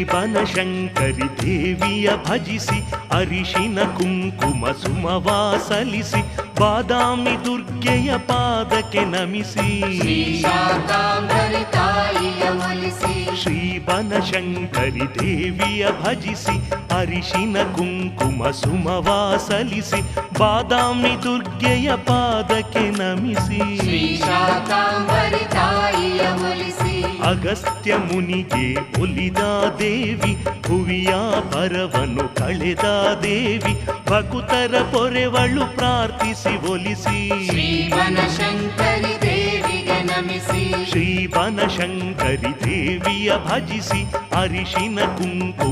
ಬನಶಂಕರಿ ದೇವಿಯ ಭಜಿಸಿ ಅರಿಶಿನ ಕುಂಕುಮ ಸುಮವಾ ಸಲ್ಲಿಸಿ ಬಾದಾಮಿ ದುರ್ಗೆಯ ಪಾದಕ್ಕೆ ನಮಿಸಿ ಶ್ರೀ ಬನಶಂಕರಿ ದೇವಿಯ ಭಜಿಸಿ ಅರಿಶಿನ ಕುಂಕುಮ ಸುಮವಾ ಸಲ್ಲಿಸಿ ಬಾದಾಮಿ ದುರ್ಗೆಯ ಪಾದಕ್ಕೆ ನಮಿಸಿ ಅಗಸ್ತ್ಯ ಮುನಿಗೆ ಒಲಿದ ದೇವಿ ಭುವಿಯ ಪರವನ್ನು ಕಳೆದ ದೇವಿ ಭಕುತರ ಪೊರೆವಳು ಪ್ರಾರ್ಥಿಸಿ ಒಲಿಸಿ ಶ್ರೀ ಬನಶಂಕರಿ ದೇವಿಯ ಭಜಿಸಿ ಅರಿಶಿನ ಕುಂಕುಮ